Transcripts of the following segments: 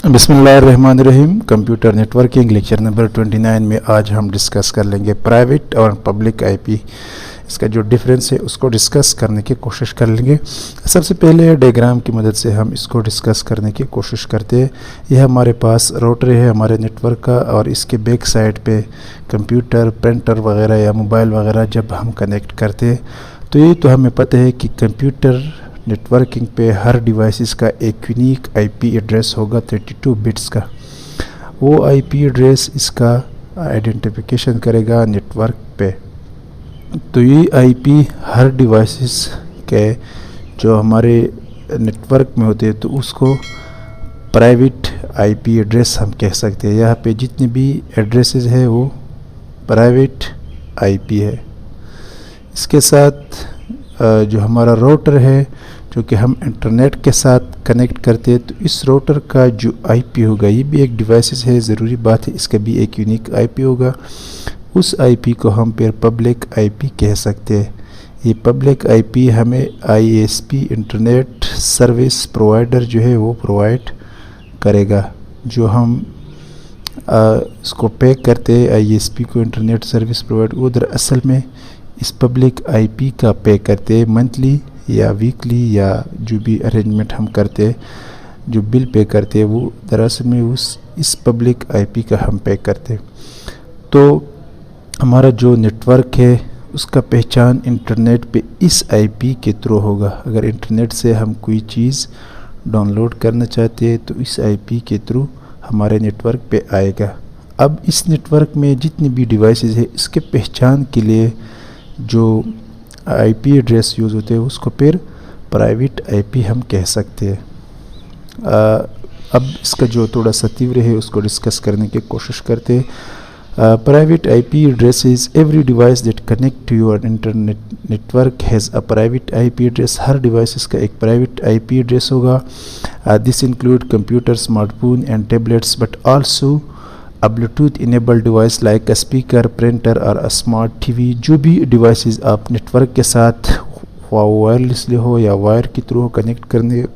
بسم اللہ الرحمن الرحیم. کمپیوٹر نیٹورکنگ لیکچر نمبر 29 میں آج ہم ڈسکس کر لیں گے پرائیویٹ اور پبلک آئی پی. اس کا جو ڈیفرنس ہے اس کو ڈسکس کرنے کی کوشش کر لیں گے. سب سے پہلے ڈائیگرام کی مدد سے ہم اس کو ڈسکس کرنے کی کوشش کرتے ہیں. یہ ہمارے پاس راؤٹر ہے ہمارے نیٹ ورک کا، اور اس کے بیک سائڈ پہ کمپیوٹر، پرنٹر وغیرہ یا موبائل وغیرہ جب ہم کنیکٹ کرتے ہیں تو یہ تو ہمیں پتہ ہے کہ کمپیوٹر نیٹ ورکنگ پہ ہر ڈیوائسز کا ایک یونیک آئی پی ایڈریس ہوگا 32 بٹس کا. وہ آئی پی ایڈریس اس کا آئیڈینٹیفیکیشن کرے گا نیٹ ورک پہ. تو یہ آئی پی ہر ڈیوائسز کے جو ہمارے نیٹ ورک میں ہوتے ہیں تو اس کو پرائیویٹ آئی پی ایڈریس ہم کہہ سکتے ہیں. یہاں پہ جتنی بھی ایڈریسز ہے وہ پرائیویٹ آئی پی ہے. اس کے ساتھ جو ہمارا راؤٹر ہے جو کہ ہم انٹرنیٹ کے ساتھ کنیکٹ کرتے ہیں تو اس راؤٹر کا جو آئی پی ہوگا یہ بھی ایک ڈیوائسز ہے، ضروری بات ہے اس کا بھی ایک یونیک آئی پی ہوگا. اس آئی پی کو ہم پھر پبلک آئی پی کہہ سکتے ہیں. یہ پبلک آئی پی ہمیں آئی S P internet service provider جو ہے وہ پرووائڈ کرے گا. جو ہم اس کو پے کرتے ہیں آئی ایس پی کو، انٹرنیٹ سروس پرووائڈر، وہ دراصل میں اس پبلک آئی پی کا پے کرتے ہیں منتھلی یا ویکلی یا جو بھی ارینجمنٹ ہم کرتے ہیں، جو بل پے کرتے ہیں وہ دراصل میں اس پبلک آئی پی کا ہم پے کرتے. تو ہمارا جو نیٹ ورک ہے اس کا پہچان انٹرنیٹ پہ اس آئی پی کے تھرو ہوگا. اگر انٹرنیٹ سے ہم کوئی چیز ڈاؤن لوڈ کرنا چاہتے ہیں تو اس آئی پی کے تھرو ہمارے نیٹ ورک پہ آئے گا. اب اس نیٹ ورک میں جتنی بھی ڈیوائسز ہے اس کے پہچان کے لیے جو آئی پی ایڈریس یوز ہوتے ہیں اس کو پھر پرائیویٹ آئی پی ہم کہہ سکتے ہیں. اب اس کا جو تھوڑا سا تیور ہے اس کو ڈسکس کرنے کی کوشش کرتے ہیں. Private I P address is every device that connect to your internet network has a private I P address. ہر ڈیوائسز کا ایک پرائیویٹ آئی پی ایڈریس ہوگا. This include computer, smart phone and tablets but also a Bluetooth enabled device like a speaker, printer or a smart TV. جو بھی devices آپ net work کے ساتھ وائرلیسلی ہو یا وائر کے تھرو کنیکٹ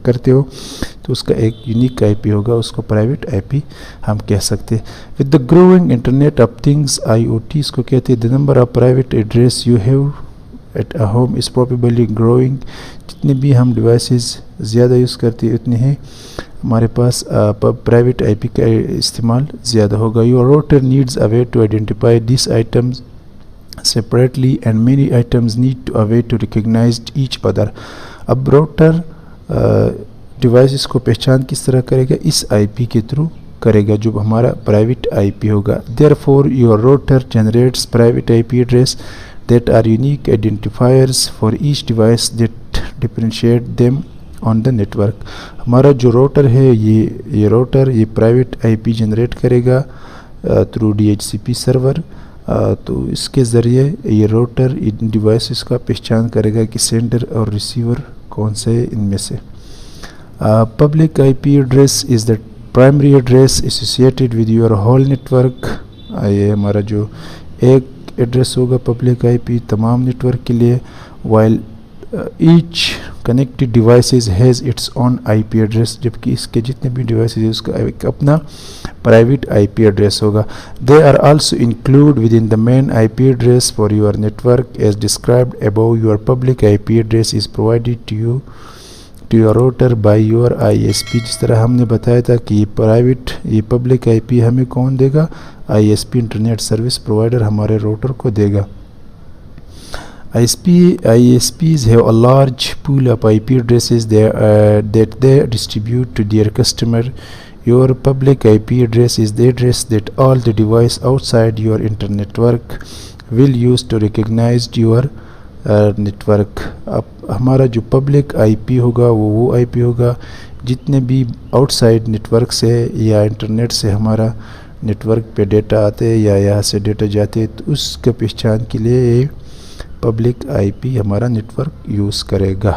کرتے ہو تو اس کا ایک یونیک آئی پی ہوگا، اس کو پرائیویٹ آئی پی ہم کہہ سکتے. with the growing internet of things IoT اس کو کہتے ہیں. the number of private address you have at a home is probably growing. جتنے بھی ہم ڈیوائسز زیادہ یوز کرتے ہیں اتنے ہیں ہمارے پاس پرائیویٹ آئی پی کا استعمال زیادہ ہوگا. Your router needs a way to identify these items separately and many items need a way to recognize each other. اب راؤٹر ڈیوائسز کو پہچان کس طرح کرے گا؟ اس آئی پی کے تھرو کرے گا جو ہمارا پرائیویٹ آئی پی ہوگا. Therefore your router generates private IP address that are unique identifiers for each device that differentiate them on the network. ہمارا جو راؤٹر ہے یہ راؤٹر یہ پرائیویٹ آئی پی جنریٹ کرے گا تھرو DHCP سرور. تو اس کے ذریعے یہ راؤٹر ان ڈیوائسز کا پہچان کرے گا کہ سینڈر اور ریسیور کون سے ان میں سے. Public I P address is the primary address associated with your whole network. یہ ہمارا جو ایک ایڈریس ہوگا پبلک آئی پی تمام نیٹ ورک کے لیے. While each connected devices has its own I P address, جبکہ اس کے جتنے بھی ڈیوائسز ہیں اس کا ایک اپنا پرائیویٹ آئی پی ایڈریس ہوگا. They are also include with in the main I P address for your network as described above. Your public I P address is provided to your router by your I S P. جس طرح ہم نے بتایا تھا کہ یہ public I P ہمیں کون دے گا؟ I S P internet service provider ہمارے راؤٹر کو دے گا. ISPs have a large pool of IP addresses that they distribute to their customer. Your public IP address is the address that all the devices outside your internet network will use to recognize your network. اب ہمارا جو public I پی ہوگا وہ آئی پی ہوگا جتنے بھی out side net work سے یا انٹرنیٹ سے ہمارا نیٹ ورک پہ ڈیٹا آتے یا یہاں سے ڈیٹا جاتے تو اس کے پہچان کے لیے پبلک آئی پی ہمارا نیٹ ورک یوز کرے گا.